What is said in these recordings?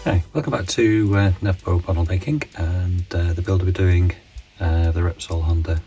Hi, welcome back to Nevbo model making, and the build we're doing the Repsol Honda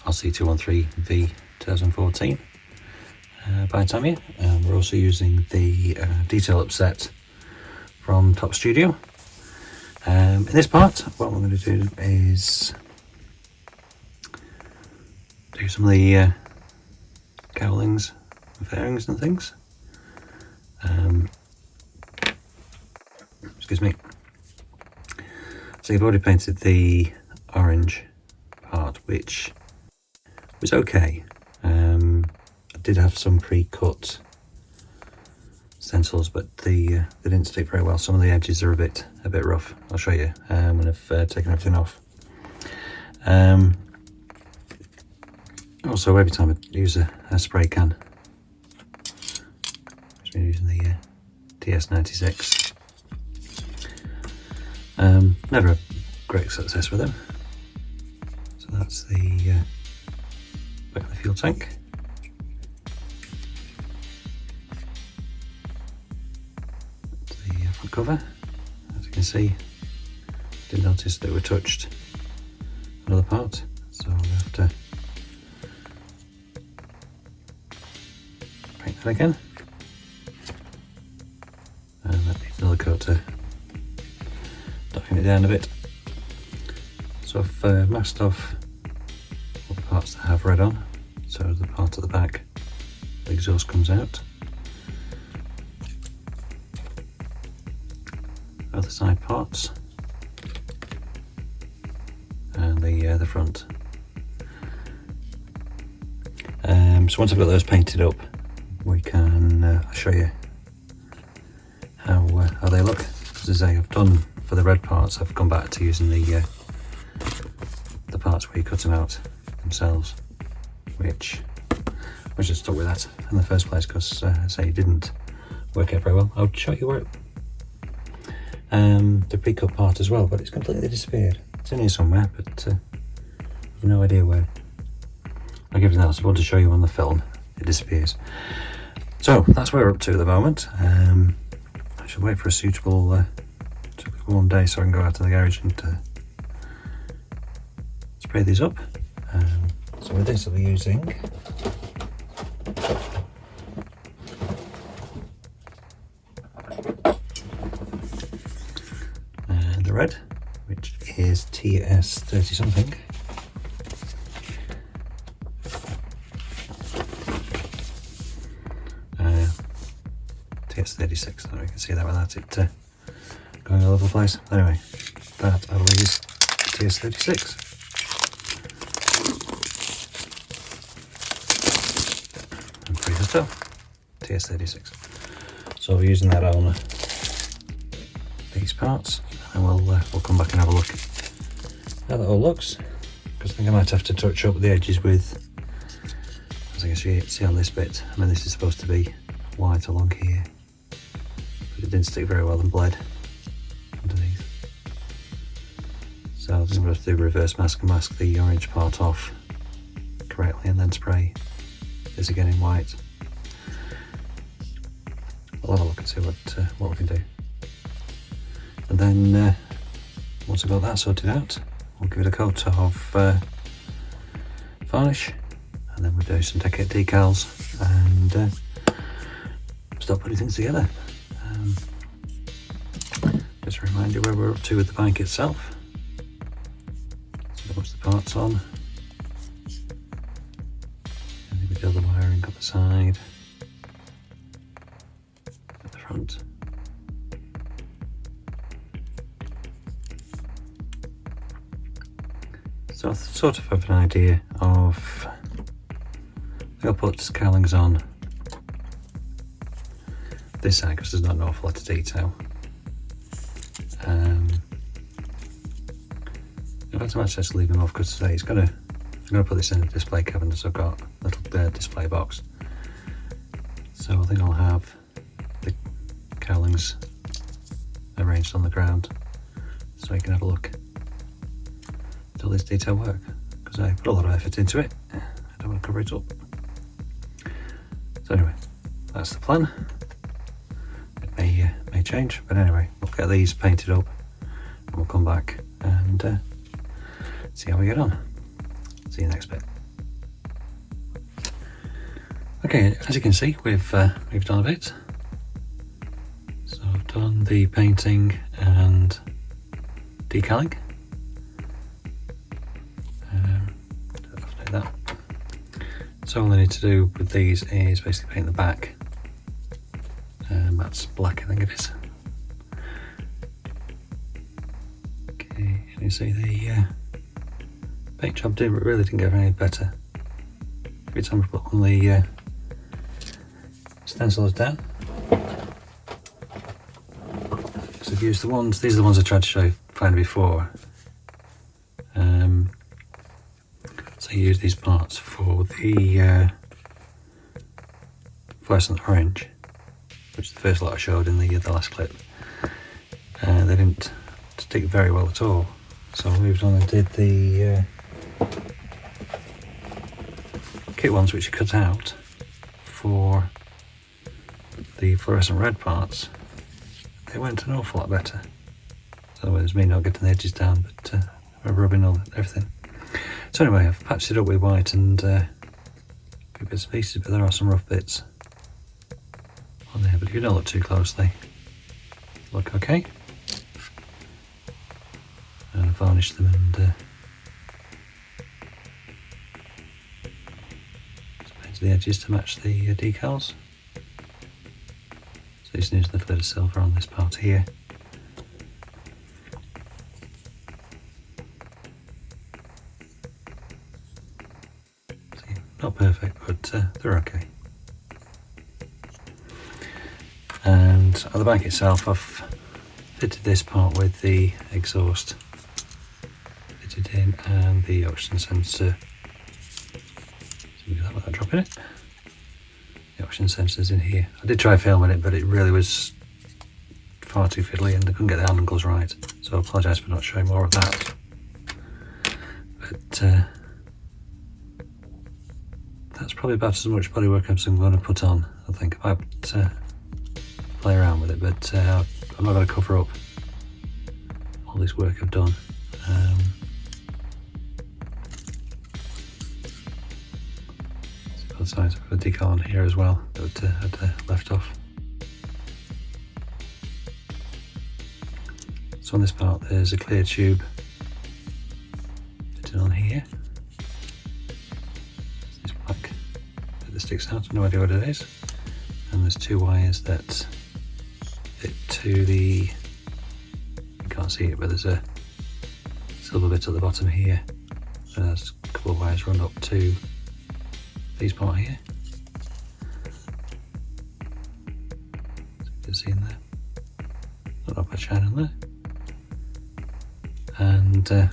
RC213V 2014 by Tamiya, and we're also using the detail upset from Top Studio. In this part, what we're going to do is do some of the cowlings and fairings and things. Excuse me. So you've already painted the orange part, which was okay. I did have some pre-cut stencils, but they didn't stick very well. Some of the edges are a bit rough. I'll show you when I've taken everything off. Also, every time I use a spray can, I've been using the TS96. Never a great success with them. So that's the back of the fuel tank. That's the front cover. As you can see, did notice that we touched another part, so we'll have to paint that again. And that needs another coat to darken it down a bit. So I've masked off all the parts that have red on, so the part at the back, the exhaust comes out. Other side parts, and the front. So once I've got those painted up, we can I'll show you how they look. As I say, I've done for the red parts, I've gone back to using the parts where you cut them out themselves, which I just stuck with that in the first place because I say it didn't work out very well. I'll show you where the pre-cut part as well, but it's completely disappeared. It's in here somewhere, but I've no idea where. Like everything else, I want to show you on the film, it disappears. So that's where we're up to at the moment. I should wait for a suitable warm day so I can go out to the garage and spray these up. So with this I'll be using the red, which is TS30 something. TS36, so you can see that without it going all over the place. Anyway, that I believe is TS36. And previous stuff, TS36. So we're using that on these parts, and we'll come back and have a look how that all looks. Because I think I might have to touch up the edges with, as you can see on this bit. I mean, this is supposed to be white along here, but it didn't stick very well and bled underneath. So I'm just going to do reverse mask and mask the orange part off correctly, and then spray this again in white. I'll have a look and see what we can do. And then once I've got that sorted out, we'll give it a coat of varnish, and then we'll do some decals and start putting things together. Just a reminder where we're up to with the bike itself. So what's the parts on? And then we do the wiring up the side, at the front. So I sort of have an idea of, I'll put decalings on this side because there's not an awful lot of detail. In fact, I might just leave them off because today I'm going to put this in a display cabinet, so I've got a little display box. So I think I'll have the cowlings arranged on the ground so you can have a look at all this detail work, because I put a lot of effort into it. I don't want to cover it up. So anyway, that's the plan. It may change, but anyway, we'll get these painted up and we'll come back and see how we get on. See you next bit. Okay, as you can see, we've done a bit. So I've done the painting and decaling. That. So all I need to do with these is basically paint the back. That's black, I think it is. Okay, you see the paint job really didn't get any better. Every time I put on the stencils down. So I've used the ones, these are the ones I tried to show you finally before. So I use these parts for the fluorescent orange, which is the first lot I showed in the last clip. They didn't stick very well at all, so I moved on and did the kit ones which I cut out for the fluorescent red parts. They went an awful lot better. So it was me not getting the edges down, but rubbing on everything. So anyway, I've patched it up with white and few bits and pieces, but there are some rough bits on there. But if you don't look too closely, look okay. And I varnished them and painted the edges to match the decals. So just use a little bit of silver on this part here. See, not perfect, but they're okay. And on the back itself, I've fitted this part with the exhaust fitted in and the oxygen sensor. So we do that without dropping it. The oxygen sensor's in here. I did try filming it, but it really was far too fiddly and I couldn't get the angles right. So I apologise for not showing more of that. But that's probably about as much bodywork as I'm going to put on. I think I might play around with it, but I'm not going to cover up all this work I've done. Both sides of the decal on here as well that I'd left off. So on this part there's a clear tube fitted on here. This black bit that sticks out, no idea what it is. And there's two wires that fit to the, you can't see it, but there's a silver bit at the bottom here. And there's a couple of wires run up to these part here. So you can see in there. Not up a shine on there. And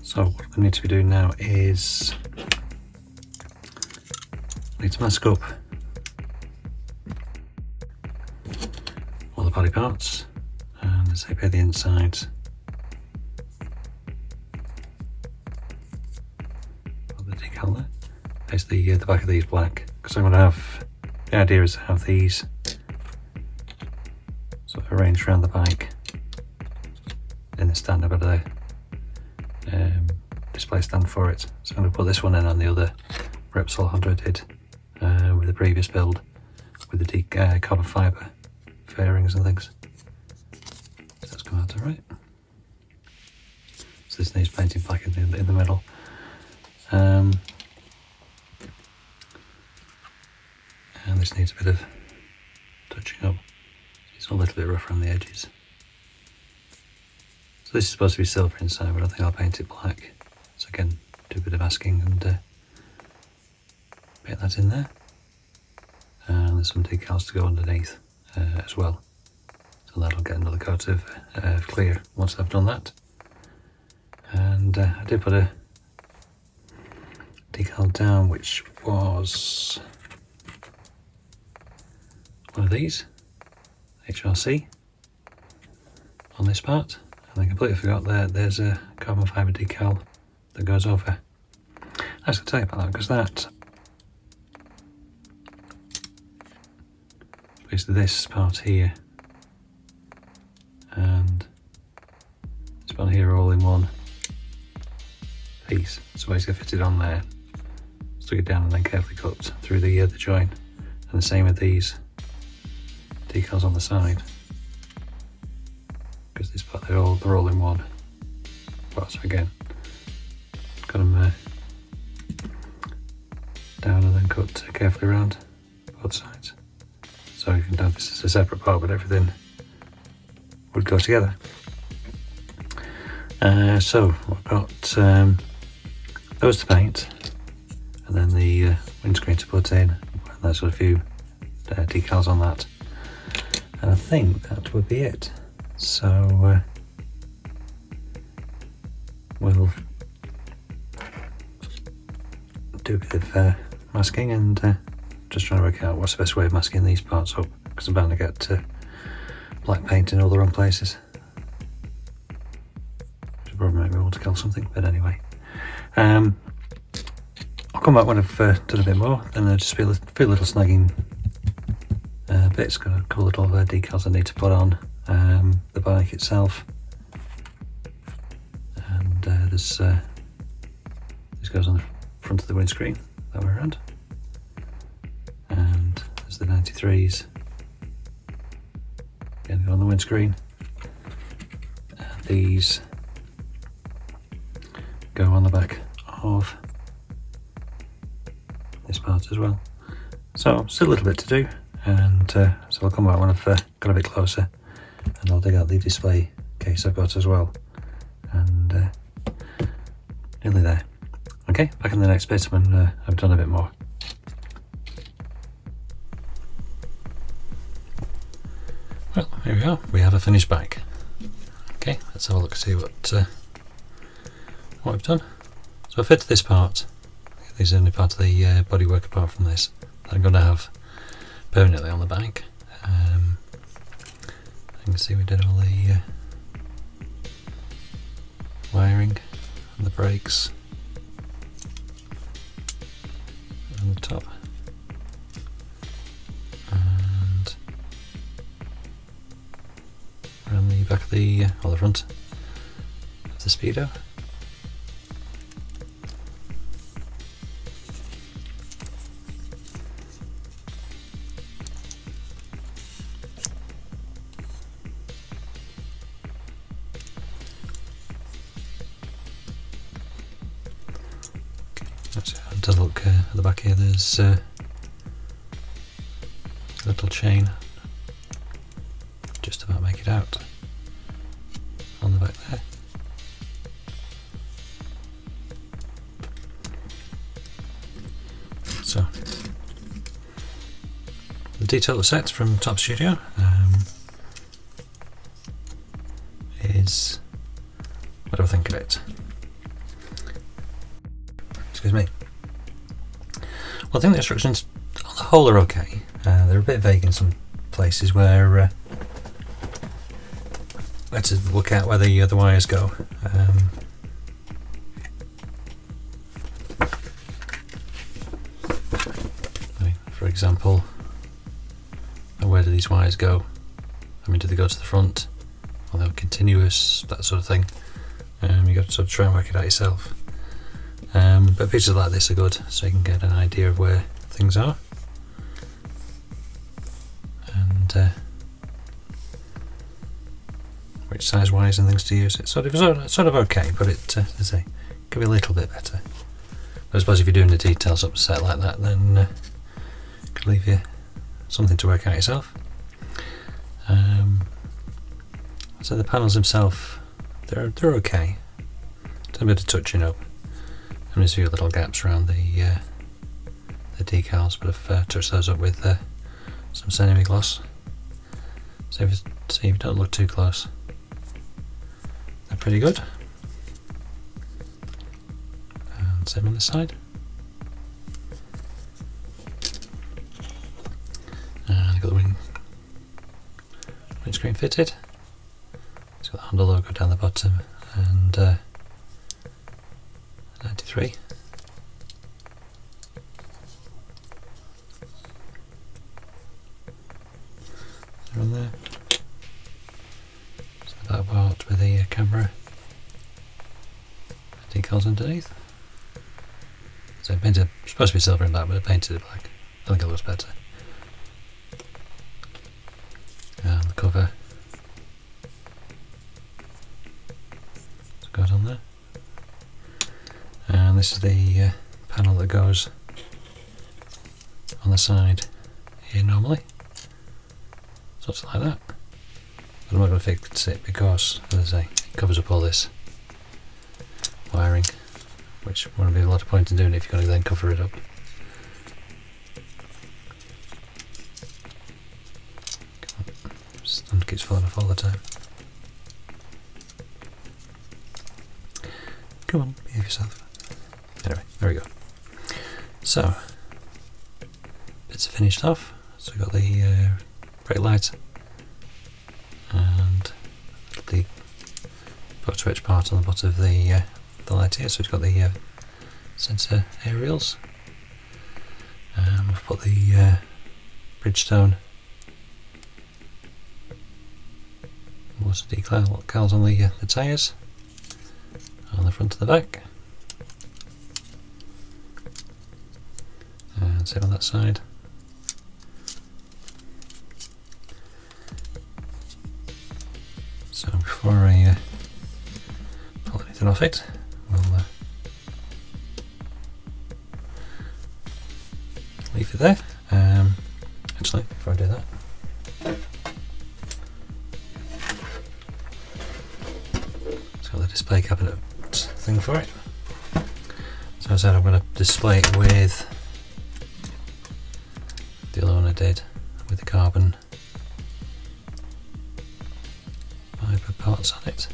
so what I need to be doing now is I need to mask up all the body parts and separate the insides of the decal there. Basically the back of these black, because I'm going to have, the idea is to have these sort of arranged around the bike in the stand. I've got a display stand for it, so I'm going to put this one in on the other Repsol Honda I did with the previous build with the carbon fibre fairings and things. So that's come out alright. So this needs painting black in the middle. And this needs a bit of touching up. It's a little bit rough around the edges. So this is supposed to be silver inside, but I think I'll paint it black. So I can do a bit of masking and paint that in there. And there's some decals to go underneath as well. So that'll get another coat of clear once I've done that. And I did put a decal down, which was one of these, HRC, on this part. And I completely forgot there's a carbon fibre decal that goes over. I was going to tell you about that, because that, basically this part here and this one here all in one piece. So basically fitted on there, stuck it down and then carefully cut through the join. And the same with these decals on the side, because this part they're all in one part. So again, got them down and then cut carefully around both sides. So you can know this is a separate part, but everything would go together. So I've got those to paint, and then the windscreen to put in, and there's got a few decals on that, and I think that would be it. So we'll do a bit of masking and just trying to work out what's the best way of masking these parts up, because I'm bound to get black paint in all the wrong places. Should probably make me want to kill something, but anyway. I'll come back when I've done a bit more, then there'll just be a few little snagging bits, got a couple little decals I need to put on the bike itself. And this goes on the front of the windscreen, that way around. And there's the 93s. Again, go on the windscreen. And these go on the back of this part as well. So still a little bit to do, and so I'll come back when I've got a bit closer, and I'll dig out the display case I've got as well, and nearly there. Okay, back in the next bit when I've done a bit more. Well, here we are, we have a finished bike. Okay, let's have a look and see what we've done. So I fitted this part. This is only part of the bodywork apart from this that I'm going to have permanently on the bike. You can see we did all the wiring and the brakes on the top, and around the back of the or the front of the speedo. To look at the back here, there's a little chain, just about make it out on the back there. So the detail set from Top Studio is what do I think of it? Excuse me. Well, I think the instructions on the whole are okay. They're a bit vague in some places where let's look at where the wires go. For example, where do these wires go? I mean, do they go to the front? Are they continuous? That sort of thing. You got to sort of try and work it out yourself. But pictures like this are good, so you can get an idea of where things are. And which size wires and things to use. It's sort of okay, but it, as I say, could be a little bit better. But I suppose if you're doing the details up set like that, then it could leave you something to work out yourself. So the panels themselves, they're okay. Done a bit of touching up. And there's a few little gaps around the decals, but I've touched those up with some semi-gloss. So if you don't look too close, they're pretty good. And same on this side. And I've got the windscreen fitted. It's got the Honda logo down the bottom, and 93. They're on there. decals underneath. So painted, supposed to be silver and black, but I painted it black. I think it looks better. And the cover goes on there. And this is the panel that goes on the side here normally. Something like that. But I'm not going to fix it because, as I say, it covers up all this wiring, which wouldn't be a lot of point in doing it if you're going to then cover it up. It keeps falling off all the time. Come on, behave yourself. Anyway, there we go. So, bits are finished off. So we've got the brake light and the photo etch part on the bottom of the light here. So we've got the sensor aerials. We've put the Bridgestone water decals on the tyres on the front and the back, and same on that side. So before I pull anything off it, we'll leave it there. Actually, before I do that, it's got the display cabinet thing for it. So as I said, I'm going to display it with the other one I did with the carbon fibre parts on it.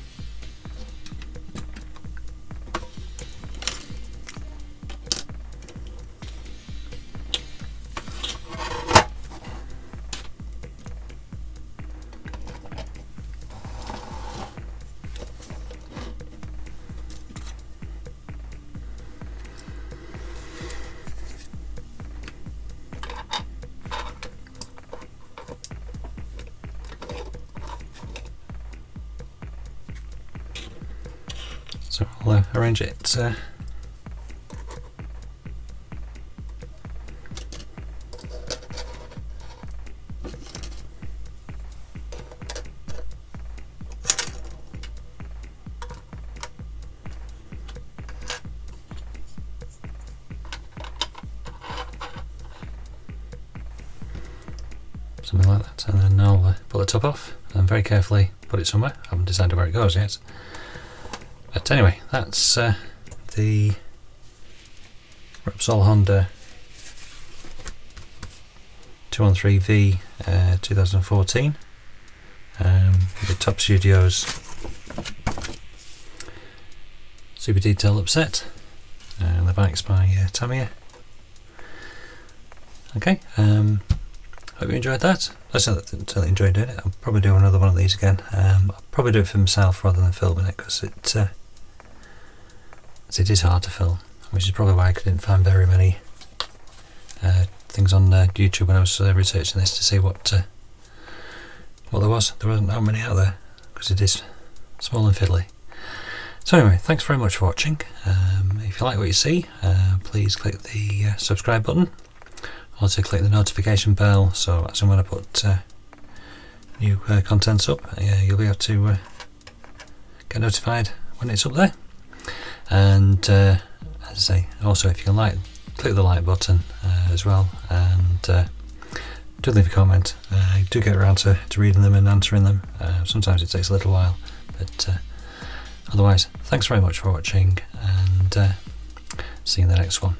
So I'll arrange it something like that, and then I'll pull the top off and very carefully put it somewhere. I haven't decided where it goes yet. But anyway, that's the Repsol Honda 213V 2014 the Top Studios Super Detail Upset, and the bike's by Tamiya. Okay, hope you enjoyed that. I certainly enjoyed doing it. I'll probably do another one of these again. I'll probably do it for myself rather than filming it, because it is hard to film, which is probably why I couldn't find very many things on YouTube when I was researching this to see what there was. There wasn't that many out there because it is small and fiddly. So anyway, thanks very much for watching. If you like what you see, please click the subscribe button. Also click the notification bell, so as and when I put new contents up, you'll be able to get notified when it's up there. And as I say, also if you can click the like button as well, and do leave a comment. I do get around to reading them and answering them. Sometimes it takes a little while, but otherwise, thanks very much for watching, and see you in the next one.